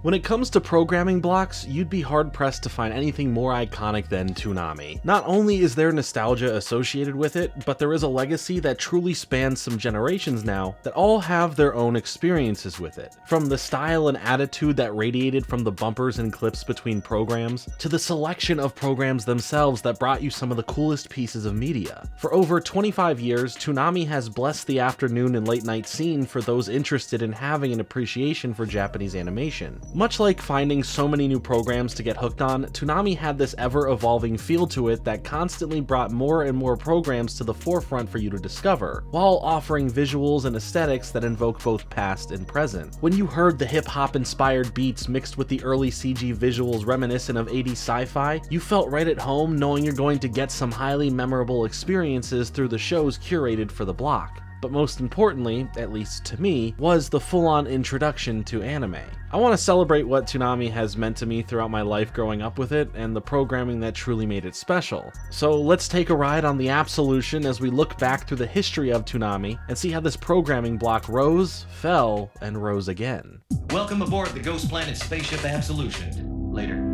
When it comes to programming blocks, you'd be hard-pressed to find anything more iconic than Toonami. Not only is there nostalgia associated with it, but there is a legacy that truly spans some generations now that all have their own experiences with it. From the style and attitude that radiated from the bumpers and clips between programs, to the selection of programs themselves that brought you some of the coolest pieces of media. For over 25 years, Toonami has blessed the afternoon and late night scene for those interested in having an appreciation for Japanese animation. Much like finding so many new programs to get hooked on, Toonami had this ever-evolving feel to it that constantly brought more and more programs to the forefront for you to discover, while offering visuals and aesthetics that invoke both past and present. When you heard the hip-hop inspired beats mixed with the early CG visuals reminiscent of 80s sci-fi, you felt right at home knowing you're going to get some highly memorable experiences through the shows curated for the block. But most importantly, at least to me, was the full-on introduction to anime. I want to celebrate what Toonami has meant to me throughout my life growing up with it, and the programming that truly made it special. So let's take a ride on the Absolution as we look back through the history of Toonami and see how this programming block rose, fell, and rose again. Welcome aboard the Ghost Planet Spaceship Absolution. Later.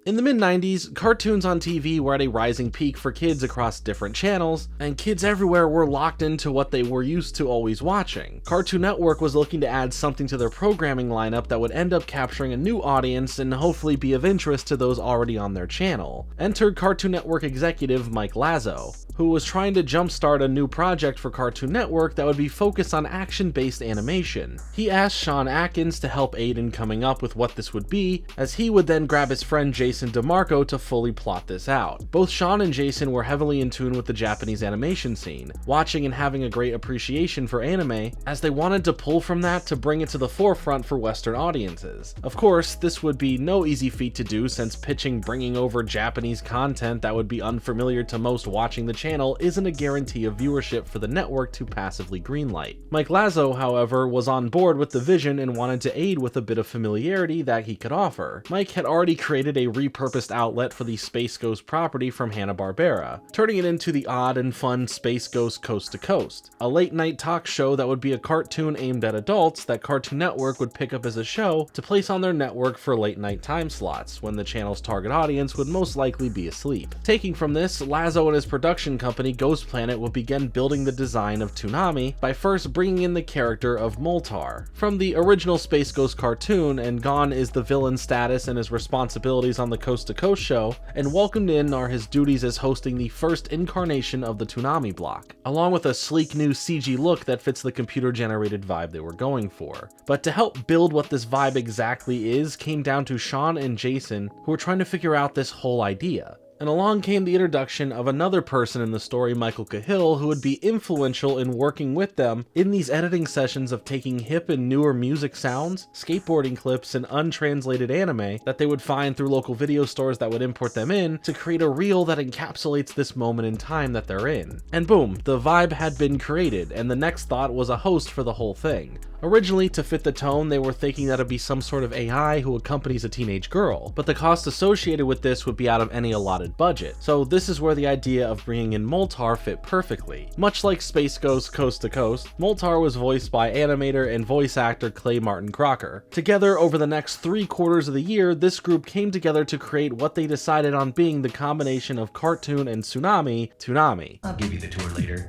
In the mid-90s, cartoons on TV were at a rising peak for kids across different channels, and kids everywhere were locked into what they were used to always watching. Cartoon Network was looking to add something to their programming lineup that would end up capturing a new audience and hopefully be of interest to those already on their channel. Entered Cartoon Network executive Mike Lazo, who was trying to jumpstart a new project for Cartoon Network that would be focused on action-based animation. He asked Sean Atkins to help aid in coming up with what this would be, as he would then grab his friend Jason DeMarco to fully plot this out. Both Sean and Jason were heavily in tune with the Japanese animation scene, watching and having a great appreciation for anime, as they wanted to pull from that to bring it to the forefront for Western audiences. Of course, this would be no easy feat to do, since pitching bringing over Japanese content that would be unfamiliar to most watching the channel isn't a guarantee of viewership for the network to passively greenlight. Mike Lazo, however, was on board with the vision and wanted to aid with a bit of familiarity that he could offer. Mike had already created a repurposed outlet for the Space Ghost property from Hanna-Barbera, turning it into the odd and fun Space Ghost Coast to Coast, a late-night talk show that would be a cartoon aimed at adults that Cartoon Network would pick up as a show to place on their network for late-night time slots, when the channel's target audience would most likely be asleep. Taking from this, Lazo and his production company Ghost Planet would begin building the design of Toonami by first bringing in the character of Moltar. From the original Space Ghost cartoon, and gone is the villain's status and his responsibilities on the Coast to Coast show, and welcomed in are his duties as hosting the first incarnation of the Toonami block, along with a sleek new CG look that fits the computer-generated vibe they were going for. But to help build what this vibe exactly is came down to Sean and Jason, who were trying to figure out this whole idea. And along came the introduction of another person in the story, Michael Cahill, who would be influential in working with them in these editing sessions of taking hip and newer music sounds, skateboarding clips, and untranslated anime that they would find through local video stores that would import them in to create a reel that encapsulates this moment in time that they're in. And boom, the vibe had been created, and the next thought was a host for the whole thing. Originally, to fit the tone, they were thinking that it'd be some sort of AI who accompanies a teenage girl, but the cost associated with this would be out of any allotted budget. So this is where the idea of bringing in Moltar fit perfectly. Much like Space Ghost Coast to Coast, Moltar was voiced by animator and voice actor Clay Martin Crocker. Together, over the next 3 quarters of the year, this group came together to create what they decided on being the combination of cartoon and Toonami. I'll give you the tour later.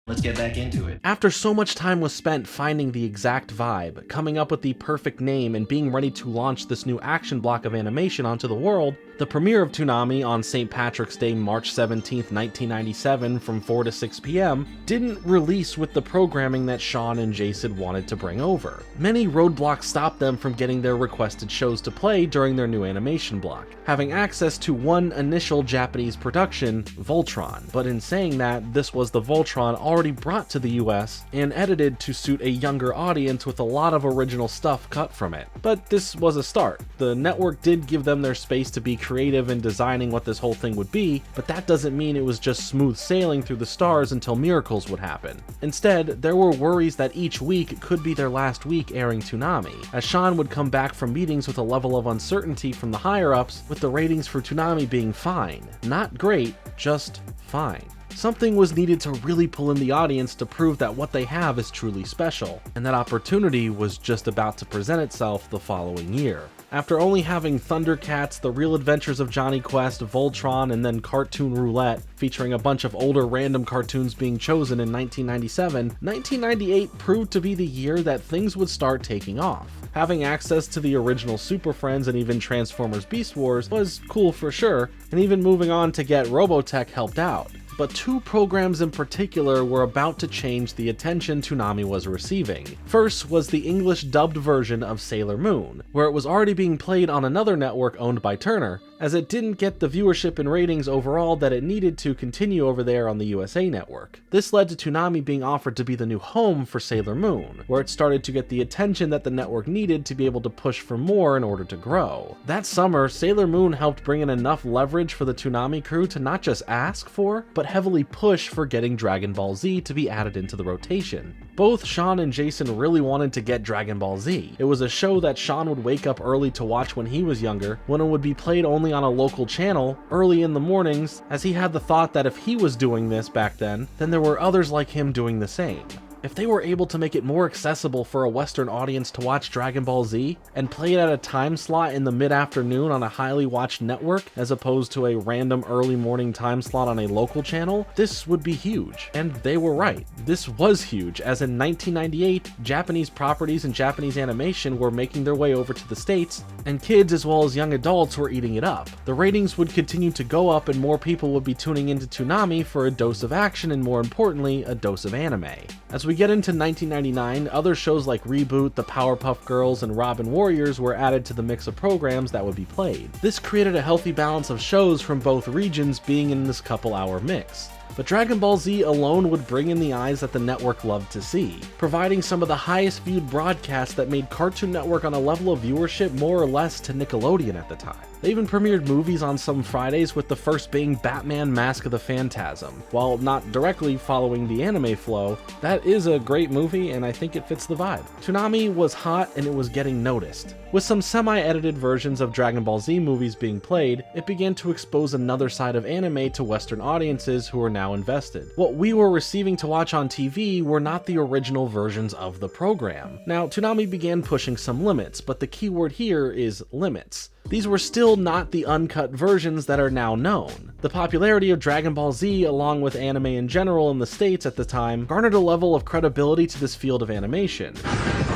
Let's get back into it. After so much time was spent finding the exact vibe, coming up with the perfect name, and being ready to launch this new action block of animation onto the world, the premiere of Toonami on St. Patrick's Day, March 17th, 1997 from 4 to 6 p.m. didn't release with the programming that Sean and Jason wanted to bring over. Many roadblocks stopped them from getting their requested shows to play during their new animation block, having access to one initial Japanese production, Voltron. But in saying that, this was the Voltron already brought to the US and edited to suit a younger audience with a lot of original stuff cut from it. But this was a start. The network did give them their space to be creative in designing what this whole thing would be, but that doesn't mean it was just smooth sailing through the stars until miracles would happen. Instead, there were worries that each week could be their last week airing Toonami, as Sean would come back from meetings with a level of uncertainty from the higher-ups, with the ratings for Toonami being fine. Not great, just fine. Something was needed to really pull in the audience to prove that what they have is truly special, and that opportunity was just about to present itself the following year. After only having Thundercats, The Real Adventures of Johnny Quest, Voltron, and then Cartoon Roulette, featuring a bunch of older random cartoons being chosen in 1997, 1998 proved to be the year that things would start taking off. Having access to the original Super Friends and even Transformers Beast Wars was cool for sure, and even moving on to get Robotech helped out. But two programs in particular were about to change the attention Toonami was receiving. First was the English dubbed version of Sailor Moon, where it was already being played on another network owned by Turner, as it didn't get the viewership and ratings overall that it needed to continue over there on the USA network. This led to Toonami being offered to be the new home for Sailor Moon, where it started to get the attention that the network needed to be able to push for more in order to grow. That summer, Sailor Moon helped bring in enough leverage for the Toonami crew to not just ask for, but heavily push for getting Dragon Ball Z to be added into the rotation. Both Sean and Jason really wanted to get Dragon Ball Z. It was a show that Sean would wake up early to watch when he was younger, when it would be played only on a local channel early in the mornings, as he had the thought that if he was doing this back then there were others like him doing the same. If they were able to make it more accessible for a Western audience to watch Dragon Ball Z, and play it at a time slot in the mid-afternoon on a highly watched network, as opposed to a random early morning time slot on a local channel, this would be huge. And they were right. This was huge, as in 1998, Japanese properties and Japanese animation were making their way over to the States, and kids as well as young adults were eating it up. The ratings would continue to go up and more people would be tuning into Toonami for a dose of action and, more importantly, a dose of anime. As we get into 1999, other shows like Reboot, the Powerpuff Girls, and Robin Warriors were added to the mix of programs that would be played. This created a healthy balance of shows from both regions being in this couple-hour mix. But Dragon Ball Z alone would bring in the eyes that the network loved to see, providing some of the highest viewed broadcasts that made Cartoon Network on a level of viewership more or less to Nickelodeon at the time. They even premiered movies on some Fridays, with the first being Batman Mask of the Phantasm. While not directly following the anime flow, that is a great movie and I think it fits the vibe. Toonami was hot and it was getting noticed. With some semi-edited versions of Dragon Ball Z movies being played, it began to expose another side of anime to Western audiences who were now invested. What we were receiving to watch on TV were not the original versions of the program. Now, Toonami began pushing some limits, but the key word here is limits. These were still not the uncut versions that are now known. The popularity of Dragon Ball Z, along with anime in general in the States at the time, garnered a level of credibility to this field of animation.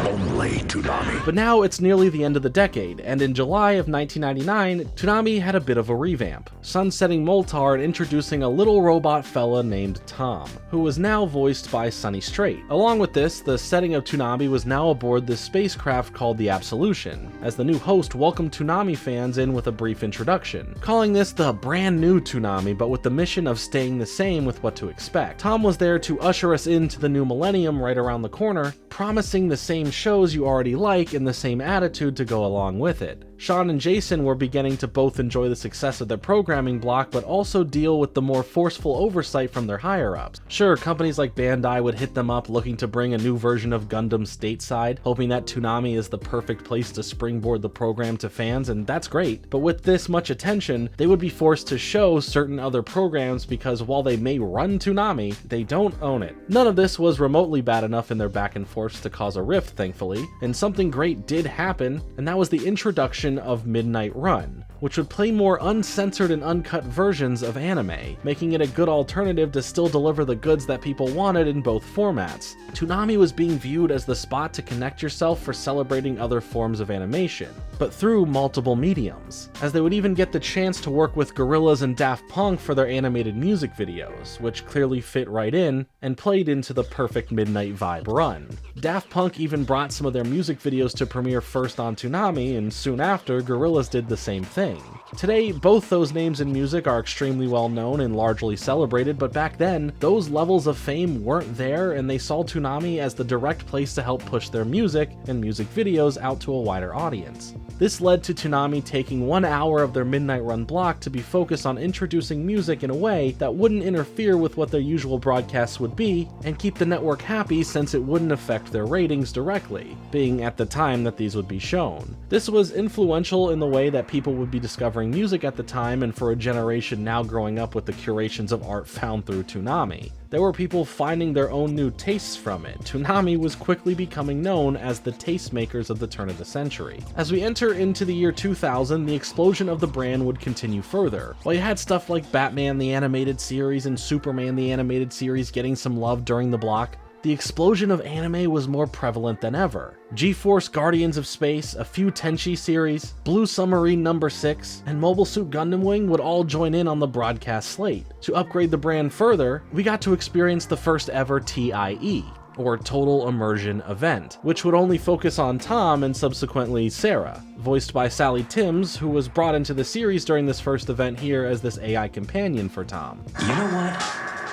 Only Toonami. But now it's nearly the end of the decade, and in July of 1999, Toonami had a bit of a revamp, sunsetting Moltar and introducing a little robot fella named Tom, who was now voiced by Sonny Strait. Along with this, the setting of Toonami was now aboard this spacecraft called the Absolution, as the new host welcomed Toonami fans in with a brief introduction, calling this the brand new Toonami, but with the mission of staying the same with what to expect. Tom was there to usher us into the new millennium right around the corner, promising the same shows you already like and the same attitude to go along with it. Sean and Jason were beginning to both enjoy the success of their programming block, but also deal with the more forceful oversight from their higher-ups. Sure, companies like Bandai would hit them up looking to bring a new version of Gundam stateside, hoping that Toonami is the perfect place to springboard the program to fans, and that's great. But with this much attention, they would be forced to show certain other programs because while they may run Toonami, they don't own it. None of this was remotely bad enough in their back and forths to cause a rift, thankfully, and something great did happen, and that was the introduction of Midnight Run, which would play more uncensored and uncut versions of anime, making it a good alternative to still deliver the goods that people wanted in both formats. Toonami was being viewed as the spot to connect yourself for celebrating other forms of animation, but through multiple mediums, as they would even get the chance to work with Gorillaz and Daft Punk for their animated music videos, which clearly fit right in and played into the perfect midnight vibe run. Daft Punk even brought some of their music videos to premiere first on Toonami, and soon after, Gorillaz did the same thing. Today, both those names in music are extremely well known and largely celebrated, but back then, those levels of fame weren't there, and they saw Toonami as the direct place to help push their music and music videos out to a wider audience. This led to Toonami taking 1 hour of their Midnight Run block to be focused on introducing music in a way that wouldn't interfere with what their usual broadcasts would be, and keep the network happy since it wouldn't affect their ratings directly, being at the time that these would be shown. This was influential in the way that people would be discovering discovering music at the time and for a generation now growing up with the curations of art found through Toonami. There were people finding their own new tastes from it. Toonami was quickly becoming known as the tastemakers of the turn of the century. As we enter into the year 2000, the explosion of the brand would continue further. While you had stuff like Batman the Animated Series and Superman the Animated Series getting some love during the block, the explosion of anime was more prevalent than ever. G-Force Guardians of Space, a few Tenchi series, Blue Submarine No. 6, and Mobile Suit Gundam Wing would all join in on the broadcast slate. To upgrade the brand further, we got to experience the first ever TIE, or Total Immersion event, which would only focus on Tom and subsequently Sarah, voiced by Sally Timms, who was brought into the series during this first event here as this AI companion for Tom. You know what?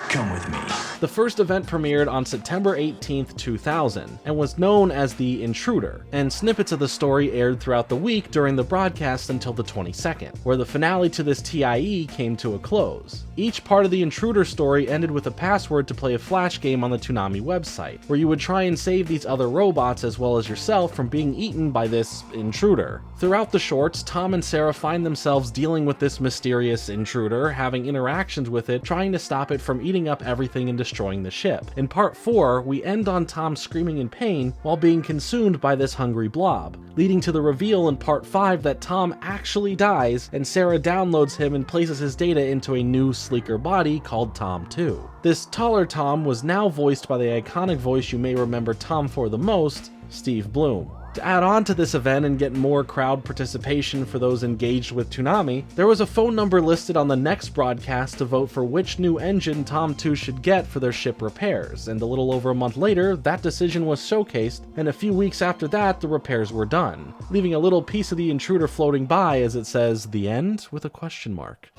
Come with me. The first event premiered on September 18th, 2000, and was known as The Intruder, and snippets of the story aired throughout the week during the broadcast until the 22nd, where the finale to this TIE came to a close. Each part of the Intruder story ended with a password to play a flash game on the Toonami website, where you would try and save these other robots as well as yourself from being eaten by this intruder. Throughout the shorts, Tom and Sarah find themselves dealing with this mysterious intruder, having interactions with it, trying to stop it from eating up everything and destroying the ship. In part 4, we end on Tom screaming in pain while being consumed by this hungry blob, leading to the reveal in part 5 that Tom actually dies and Sarah downloads him and places his data into a new, sleeker body called Tom 2. This taller Tom was now voiced by the iconic voice you may remember Tom for the most, Steve Bloom. To add on to this event and get more crowd participation for those engaged with Toonami, there was a phone number listed on the next broadcast to vote for which new engine Tom 2 should get for their ship repairs, and a little over a month later, that decision was showcased, and a few weeks after that, the repairs were done, leaving a little piece of the intruder floating by as it says, "The end?" with a question mark.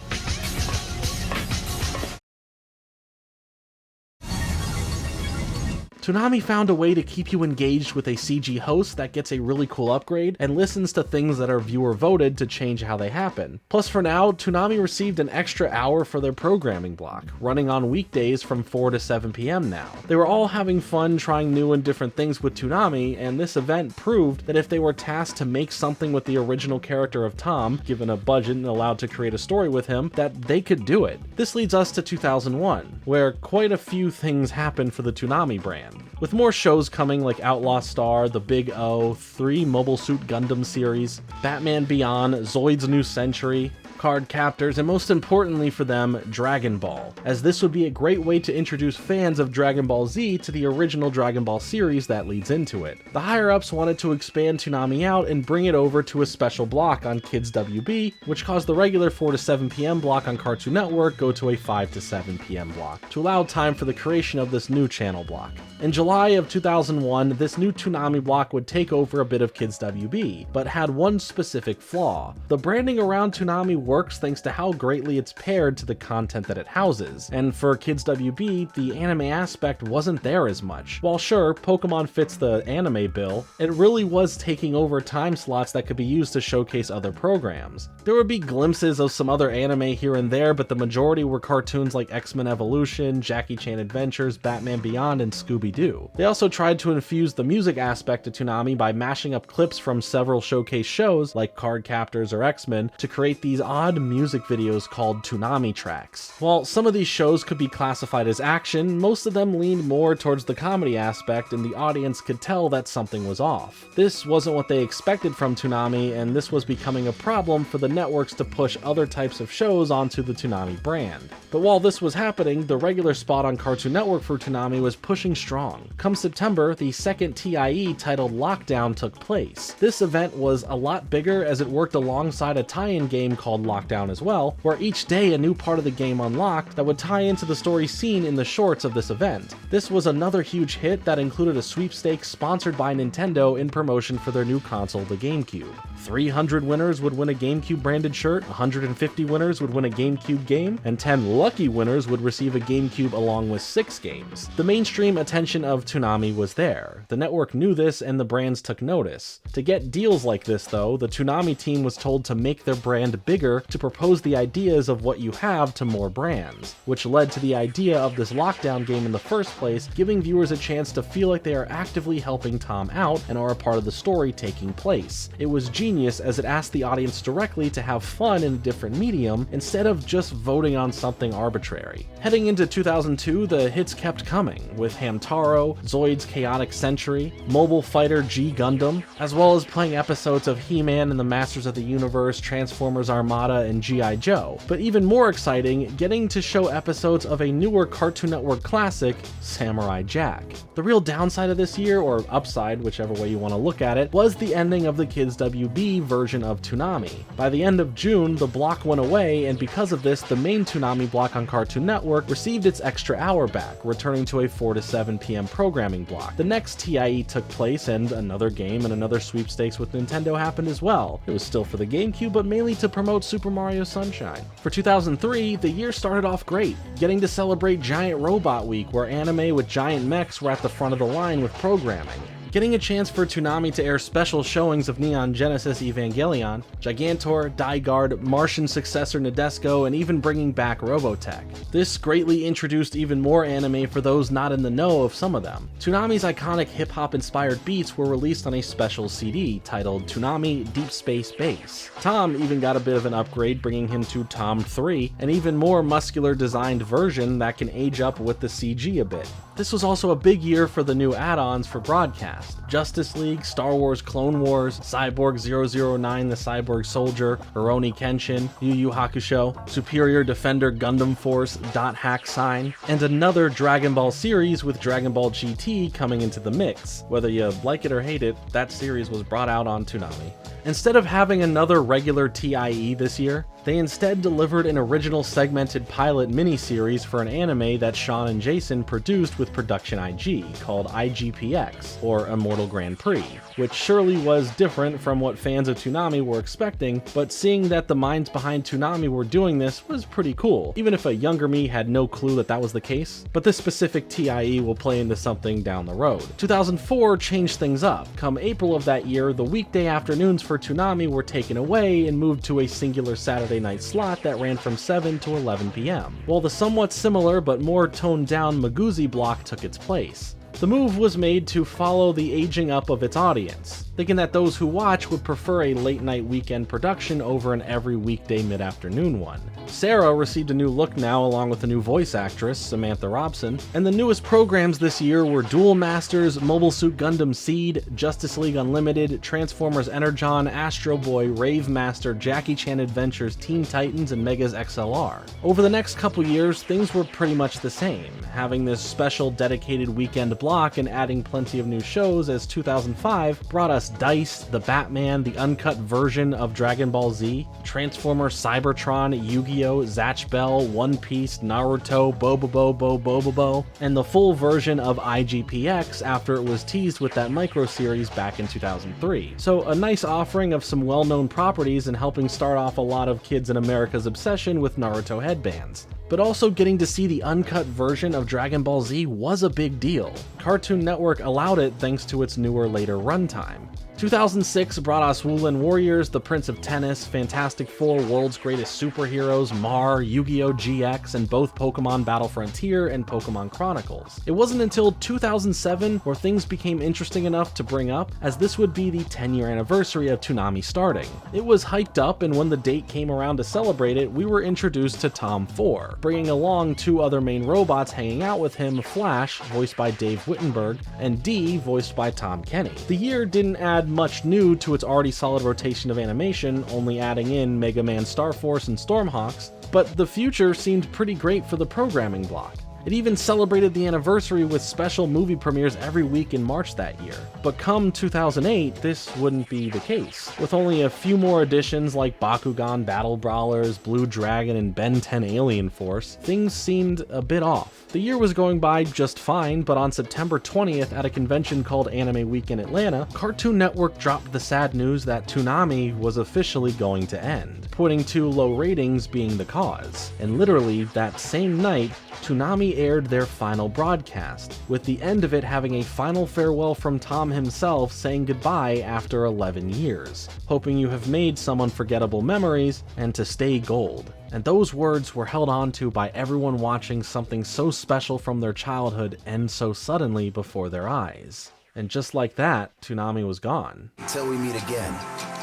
Toonami found a way to keep you engaged with a CG host that gets a really cool upgrade and listens to things that are viewer voted to change how they happen. Plus for now, Toonami received an extra hour for their programming block, running on weekdays from 4 to 7 p.m. now. They were all having fun trying new and different things with Toonami, and this event proved that if they were tasked to make something with the original character of Tom, given a budget and allowed to create a story with him, that they could do it. This leads us to 2001, where quite a few things happened for the Toonami brand. With more shows coming like Outlaw Star, The Big O, 3 Mobile Suit Gundam series, Batman Beyond, Zoid's New Century, Card Captors, and most importantly for them, Dragon Ball, as this would be a great way to introduce fans of Dragon Ball Z to the original Dragon Ball series that leads into it. The higher-ups wanted to expand Toonami out and bring it over to a special block on Kids WB, which caused the regular 4 to 7 p.m. block on Cartoon Network go to a 5 to 7 p.m. block, to allow time for the creation of this new channel block. In July of 2001, this new Toonami block would take over a bit of Kids WB, but had one specific flaw. The branding around Toonami works thanks to how greatly it's paired to the content that it houses, and for Kids WB, the anime aspect wasn't there as much. While sure, Pokemon fits the anime bill, it really was taking over time slots that could be used to showcase other programs. There would be glimpses of some other anime here and there, but the majority were cartoons like X-Men Evolution, Jackie Chan Adventures, Batman Beyond, and Scooby-Doo. They also tried to infuse the music aspect of Toonami by mashing up clips from several showcase shows like Card Captors or X-Men to create these odd music videos called Toonami tracks. While some of these shows could be classified as action, most of them leaned more towards the comedy aspect, and the audience could tell that something was off. This wasn't what they expected from Toonami, and this was becoming a problem for the networks to push other types of shows onto the Toonami brand. But while this was happening, the regular spot on Cartoon Network for Toonami was pushing strong. Come September, the second TIE titled Lockdown took place. This event was a lot bigger as it worked alongside a tie-in game called Lockdown as well, where each day a new part of the game unlocked that would tie into the story seen in the shorts of this event. This was another huge hit that included a sweepstakes sponsored by Nintendo in promotion for their new console, the GameCube. 300 winners would win a GameCube branded shirt, 150 winners would win a GameCube game, and 10 lucky winners would receive a GameCube along with 6 games. The mainstream attention of Toonami was there. The network knew this and the brands took notice. To get deals like this though, the Toonami team was told to make their brand bigger publisher to propose the ideas of what you have to more brands, which led to the idea of this lockdown game in the first place, giving viewers a chance to feel like they are actively helping Tom out and are a part of the story taking place. It was genius as it asked the audience directly to have fun in a different medium instead of just voting on something arbitrary. Heading into 2002, the hits kept coming, with Hamtaro, Zoid's Chaotic Century, Mobile Fighter G Gundam, as well as playing episodes of He-Man and the Masters of the Universe, Transformers Armada, and G.I. Joe. But even more exciting, getting to show episodes of a newer Cartoon Network classic, Samurai Jack. The real downside of this year, or upside, whichever way you want to look at it, was the ending of the Kids WB version of Toonami. By the end of June, the block went away, and because of this, the main Toonami block on Cartoon Network received its extra hour back, returning to a 4 to 7 p.m. programming block. The next TIE took place, and another game and another sweepstakes with Nintendo happened as well. It was still for the GameCube, but mainly to promote Super Mario Sunshine. For 2003, the year started off great, getting to celebrate Giant Robot Week, where anime with giant mechs were at the front of the line with programming. Getting a chance for Toonami to air special showings of Neon Genesis Evangelion, Gigantor, Dai-Guard, Martian successor Nadesco, and even bringing back Robotech. This greatly introduced even more anime for those not in the know of some of them. Toonami's iconic hip-hop inspired beats were released on a special CD titled Toonami Deep Space Bass. Tom even got a bit of an upgrade, bringing him to Tom 3, an even more muscular designed version that can age up with the CG a bit. This was also a big year for the new add-ons for broadcast. Justice League, Star Wars Clone Wars, Cyborg 009 the Cyborg Soldier, Rurouni Kenshin, Yu Yu Hakusho, Superior Defender Gundam Force, Dot Hack Sign, and another Dragon Ball series with Dragon Ball GT coming into the mix. Whether you like it or hate it, that series was brought out on Toonami. Instead of having another regular TIE this year, they instead delivered an original segmented pilot miniseries for an anime that Sean and Jason produced with Production IG, called IGPX, or Immortal Grand Prix, which surely was different from what fans of Toonami were expecting, but seeing that the minds behind Toonami were doing this was pretty cool, even if a younger me had no clue that that was the case. But this specific TIE will play into something down the road. 2004 changed things up. Come April of that year, the weekday afternoons for Toonami were taken away and moved to a singular Saturday night slot that ran from 7 to 11 p.m., while the somewhat similar but more toned down Maguzi block took its place. The move was made to follow the aging up of its audience, thinking that those who watch would prefer a late night weekend production over an every weekday mid-afternoon one. Sarah received a new look now along with a new voice actress, Samantha Robson, and the newest programs this year were Duel Masters, Mobile Suit Gundam Seed, Justice League Unlimited, Transformers Energon, Astro Boy, Rave Master, Jackie Chan Adventures, Teen Titans, and Megas XLR. Over the next couple years, things were pretty much the same, having this special dedicated weekend block and adding plenty of new shows as 2005 brought us Dice, The Batman, the uncut version of Dragon Ball Z, Transformers Cybertron, Yu-Gi-Oh!, Zatch Bell, One Piece, Naruto, Bobobo, and the full version of IGPX after it was teased with that micro series back in 2003. So a nice offering of some well-known properties and helping start off a lot of kids in America's obsession with Naruto headbands. But also getting to see the uncut version of Dragon Ball Z was a big deal. Cartoon Network allowed it thanks to its newer later runtime. 2006 brought us Woolen Warriors, The Prince of Tennis, Fantastic Four, World's Greatest Superheroes, Mar, Yu-Gi-Oh! GX, and both Pokemon Battle Frontier and Pokemon Chronicles. It wasn't until 2007 where things became interesting enough to bring up, as this would be the 10-year anniversary of Toonami starting. It was hyped up, and when the date came around to celebrate it, we were introduced to Tom 4, bringing along two other main robots hanging out with him, Flash, voiced by Dave Wittenberg, and D, voiced by Tom Kenny. The year didn't add much new to its already solid rotation of animation, only adding in Mega Man Star Force and Stormhawks, but the future seemed pretty great for the programming block. It even celebrated the anniversary with special movie premieres every week in March that year. But come 2008, this wouldn't be the case. With only a few more additions like Bakugan Battle Brawlers, Blue Dragon, and Ben 10 Alien Force, things seemed a bit off. The year was going by just fine, but on September 20th at a convention called Anime Week in Atlanta, Cartoon Network dropped the sad news that Toonami was officially going to end, pointing to low ratings being the cause. And literally, that same night, Toonami aired their final broadcast, with the end of it having a final farewell from Tom himself saying goodbye after 11 years, hoping you have made some unforgettable memories and to stay gold. And those words were held on to by everyone watching something so special from their childhood end so suddenly before their eyes. And just like that, Toonami was gone. Until we meet again,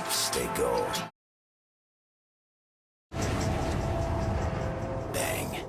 stay gold.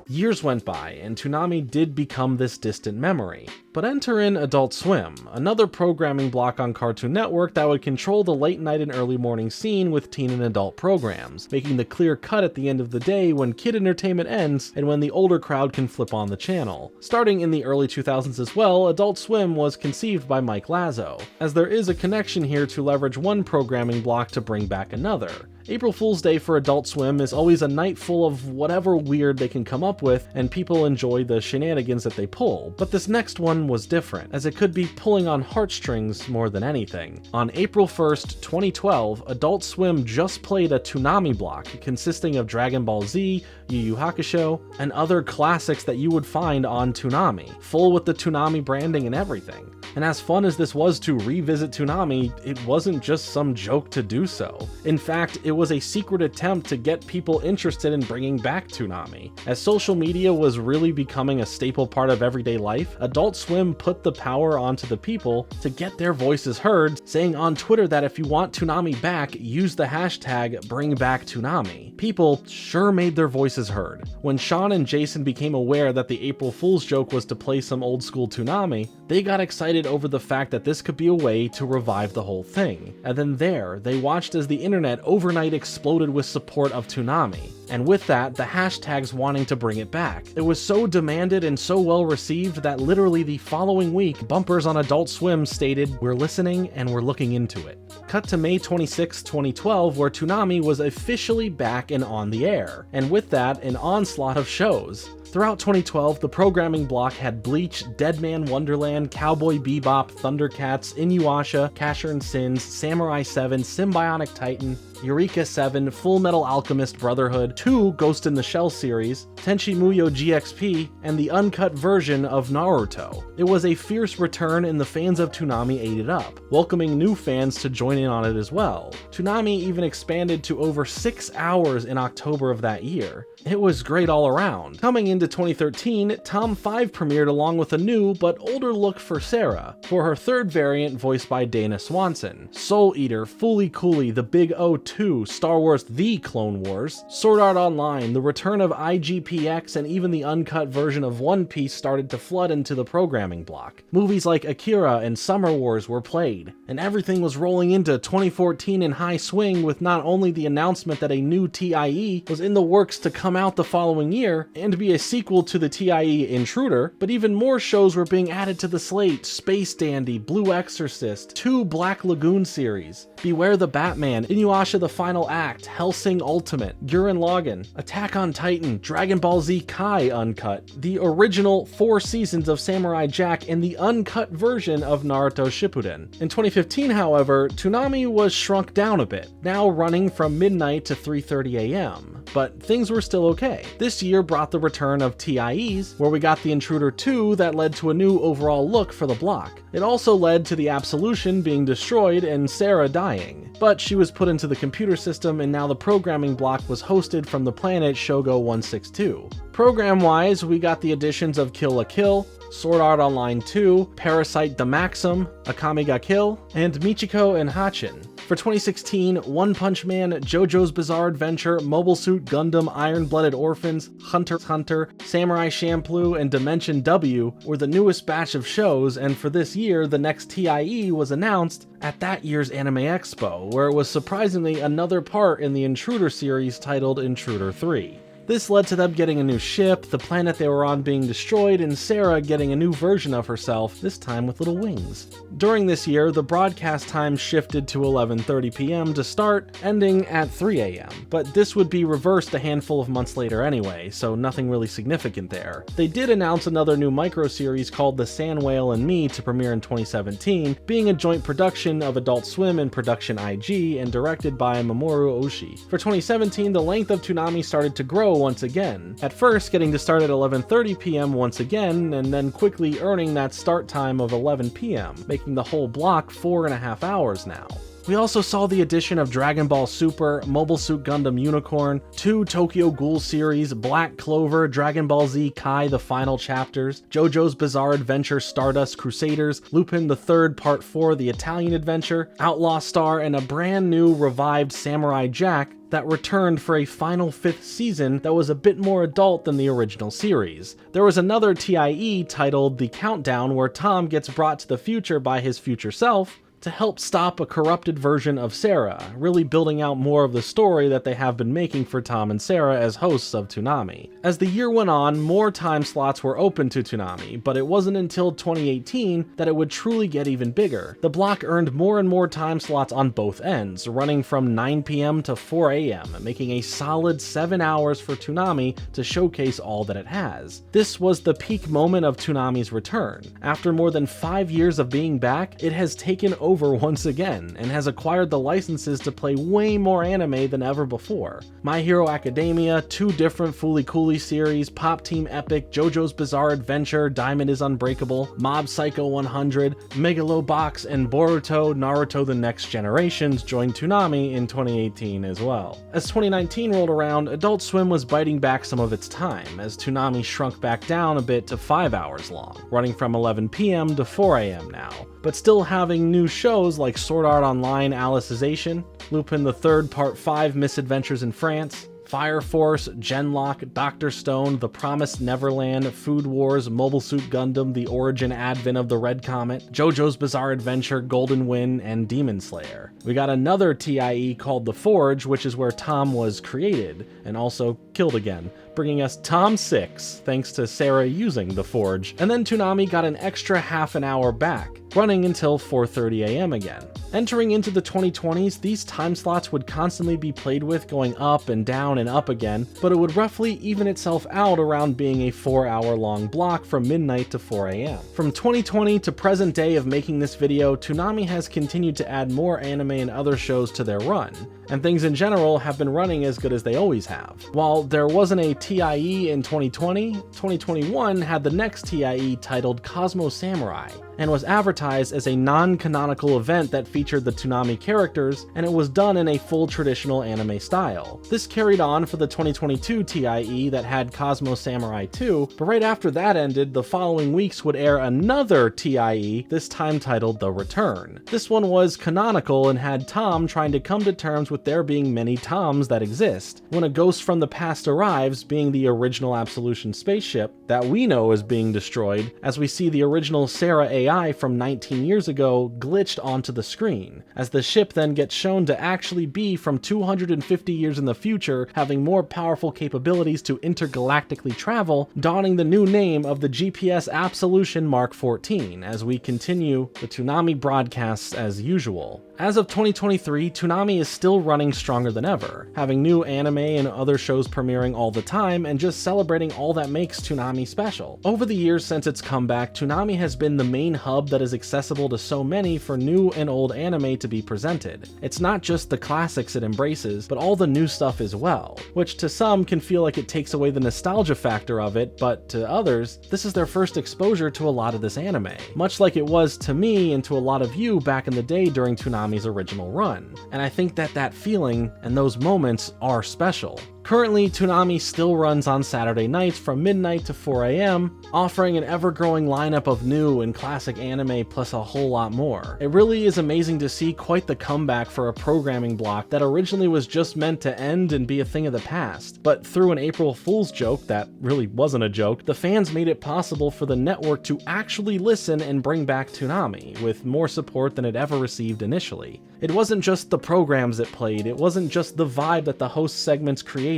Years went by, and Toonami did become this distant memory. But enter in Adult Swim, another programming block on Cartoon Network that would control the late night and early morning scene with teen and adult programs, making the clear cut at the end of the day when kid entertainment ends and when the older crowd can flip on the channel. Starting in the early 2000s as well, Adult Swim was conceived by Mike Lazo, as there is a connection here to leverage one programming block to bring back another. April Fool's Day for Adult Swim is always a night full of whatever weird they can come up with, and people enjoy the shenanigans that they pull. But this next one was different, as it could be pulling on heartstrings more than anything. On April 1st, 2012, Adult Swim just played a Toonami block consisting of Dragon Ball Z, Yu Yu Hakusho, and other classics that you would find on Toonami, full with the Toonami branding and everything. And as fun as this was to revisit Toonami, it wasn't just some joke to do so. In fact, it was a secret attempt to get people interested in bringing back Toonami. As social media was really becoming a staple part of everyday life, Adult Swim put the power onto the people to get their voices heard, saying on Twitter that if you want Toonami back, use the hashtag #BringBackToonami. People sure made their voices heard. When Sean and Jason became aware that the April Fool's joke was to play some old school Toonami, they got excited over the fact that this could be a way to revive the whole thing. And then they watched as the internet overnight exploded with support of Toonami. And with that, the hashtags wanting to bring it back. It was so demanded and so well received that literally the following week, bumpers on Adult Swim stated, "We're listening and we're looking into it." Cut to May 26, 2012, where Toonami was officially back and on the air. And with that, an onslaught of shows. Throughout 2012, the programming block had Bleach, Deadman Wonderland, Cowboy Bebop, Thundercats, Inuyasha, Casher and Sins, Samurai 7, Symbionic Titan, Eureka 7, Full Metal Alchemist Brotherhood, 2 Ghost in the Shell series, Tenchi Muyo GXP, and the uncut version of Naruto. It was a fierce return and the fans of Toonami ate it up, welcoming new fans to join in on it as well. Toonami even expanded to over 6 hours in October of that year. It was great all around. Coming into 2013, Tom 5 premiered along with a new but older look for Sarah, for her third variant voiced by Dana Swanson. Soul Eater, Fooly Cooly, The Big O2, Star Wars The Clone Wars, Sword Art Online, the return of IGPX, and even the uncut version of One Piece started to flood into the programming block. Movies like Akira and Summer Wars were played, and everything was rolling into 2014 in high swing with not only the announcement that a new TIE was in the works to come out the following year and be a sequel to the TIE Intruder, but even more shows were being added to the slate: Space Dandy, Blue Exorcist, 2 Black Lagoon series, Beware the Batman, Inuyasha the Final Act, Hellsing Ultimate, Gurren Lagann, Attack on Titan, Dragon Ball Z Kai Uncut, the original 4 seasons of Samurai Jack, and the uncut version of Naruto Shippuden. In 2015, however, Toonami was shrunk down a bit, now running from midnight to 3:30 a.m., but things were still okay. This year brought the return of TIEs, where we got the Intruder 2 that led to a new overall look for the block. It also led to the Absolution being destroyed and Sarah dying, but she was put into the computer system and now the programming block was hosted from the planet Shogo 162. Program-wise, we got the additions of Kill la Kill, Sword Art Online 2, Parasite the Maxim, Akame ga Kill, and Michiko and Hachin. For 2016, One Punch Man, JoJo's Bizarre Adventure, Mobile Suit Gundam, Iron-Blooded Orphans, Hunter x Hunter, Samurai Champloo, and Dimension W were the newest batch of shows, and for this year, the next TIE was announced at that year's Anime Expo, where it was surprisingly another part in the Intruder series titled Intruder 3. This led to them getting a new ship, the planet they were on being destroyed, and Sarah getting a new version of herself, this time with little wings. During this year, the broadcast time shifted to 11:30 p.m. to start, ending at 3 a.m., but this would be reversed a handful of months later anyway, so nothing really significant there. They did announce another new micro-series called The Sand Whale and Me to premiere in 2017, being a joint production of Adult Swim and Production IG and directed by Mamoru Oshii. For 2017, the length of Toonami started to grow once again, at first getting to start at 11:30 p.m. once again, and then quickly earning that start time of 11 p.m., making the whole block 4.5 hours now. We also saw the addition of Dragon Ball Super, Mobile Suit Gundam Unicorn, 2 Tokyo Ghoul series, Black Clover, Dragon Ball Z Kai The Final Chapters, JoJo's Bizarre Adventure Stardust Crusaders, Lupin the Third Part 4 The Italian Adventure, Outlaw Star, and a brand new revived Samurai Jack that returned for a final 5th season that was a bit more adult than the original series. There was another TIE titled The Countdown where Tom gets brought to the future by his future self to help stop a corrupted version of Sarah, really building out more of the story that they have been making for Tom and Sarah as hosts of Toonami. As the year went on, more time slots were open to Toonami, but it wasn't until 2018 that it would truly get even bigger. The block earned more and more time slots on both ends, running from 9 p.m. to 4 a.m., making a solid 7 hours for Toonami to showcase all that it has. This was the peak moment of Toonami's return. After more than 5 years of being back, it has taken over once again, and has acquired the licenses to play way more anime than ever before. My Hero Academia, 2 different Fooly Cooly series, Pop Team Epic, JoJo's Bizarre Adventure, Diamond is Unbreakable, Mob Psycho 100, Megalobox, and Boruto Naruto The Next Generations joined Toonami in 2018 as well. As 2019 rolled around, Adult Swim was biting back some of its time, as Toonami shrunk back down a bit to 5 hours long, running from 11 p.m. to 4 a.m. now, but still having new shows like Sword Art Online Alicization, Lupin the Third Part 5 Misadventures in France, Fire Force, Genlock, Dr. Stone, The Promised Neverland, Food Wars, Mobile Suit Gundam, The Origin Advent of the Red Comet, JoJo's Bizarre Adventure, Golden Wind, and Demon Slayer. We got another TIE called The Forge, which is where Tom was created, and also killed again, bringing us Tom 6, thanks to Sarah using the Forge. And then Toonami got an extra half an hour back, running until 4:30 a.m. again. Entering into the 2020s, these time slots would constantly be played with, going up and down and up again, but it would roughly even itself out around being a 4-hour long block from midnight to 4 a.m. From 2020 to present day of making this video, Toonami has continued to add more anime and other shows to their run, and things in general have been running as good as they always have. While there wasn't a TIE in 2020, 2021 had the next TIE titled Cosmo Samurai, and was advertised as a non-canonical event that featured the Toonami characters, and it was done in a full traditional anime style. This carried on for the 2022 TIE that had Cosmo Samurai 2, but right after that ended, the following weeks would air another TIE, this time titled The Return. This one was canonical and had Tom trying to come to terms with there being many Toms that exist. When a ghost from the past arrives, being the original Absolution spaceship that we know is being destroyed, as we see the original Sarah AI from 19 years ago glitched onto the screen, as the ship then gets shown to actually be from 250 years in the future, having more powerful capabilities to intergalactically travel, donning the new name of the GPS Absolution Mark 14, as we continue the Toonami broadcasts as usual. As of 2023, Toonami is still running stronger than ever, having new anime and other shows premiering all the time and just celebrating all that makes Toonami special. Over the years since its comeback, Toonami has been the main hub that is accessible to so many for new and old anime to be presented. It's not just the classics it embraces, but all the new stuff as well, which to some can feel like it takes away the nostalgia factor of it, but to others, this is their first exposure to a lot of this anime, much like it was to me and to a lot of you back in the day during Toonami's original run. And I think that feeling and those moments are special. Currently, Toonami still runs on Saturday nights from midnight to 4 a.m., offering an ever-growing lineup of new and classic anime plus a whole lot more. It really is amazing to see quite the comeback for a programming block that originally was just meant to end and be a thing of the past. But through an April Fool's joke that really wasn't a joke, the fans made it possible for the network to actually listen and bring back Toonami, with more support than it ever received initially. It wasn't just the programs it played, it wasn't just the vibe that the host segments created.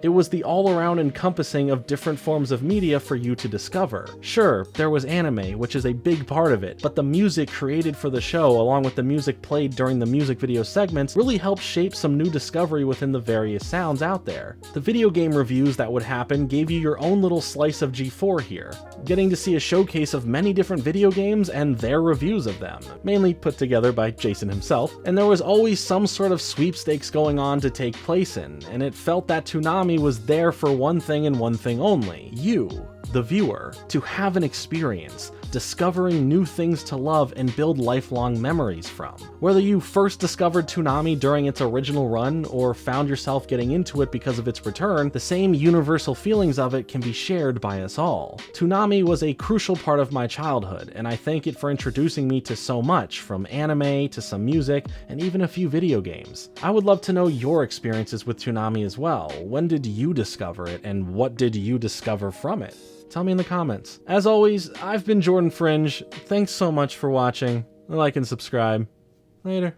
It was the all-around encompassing of different forms of media for you to discover. Sure, there was anime, which is a big part of it, but the music created for the show, along with the music played during the music video segments, really helped shape some new discovery within the various sounds out there. The video game reviews that would happen gave you your own little slice of G4 here, getting to see a showcase of many different video games and their reviews of them, mainly put together by Jason himself, and there was always some sort of sweepstakes going on to take place in, and it felt that Toonami Toonami was there for one thing and one thing only: you, the viewer, to have an experience, discovering new things to love and build lifelong memories from. Whether you first discovered Toonami during its original run, or found yourself getting into it because of its return, the same universal feelings of it can be shared by us all. Toonami was a crucial part of my childhood, and I thank it for introducing me to so much, from anime to some music, and even a few video games. I would love to know your experiences with Toonami as well. When did you discover it, and what did you discover from it? Tell me in the comments. As always, I've been Jordan Fringe. Thanks so much for watching. Like and subscribe. Later.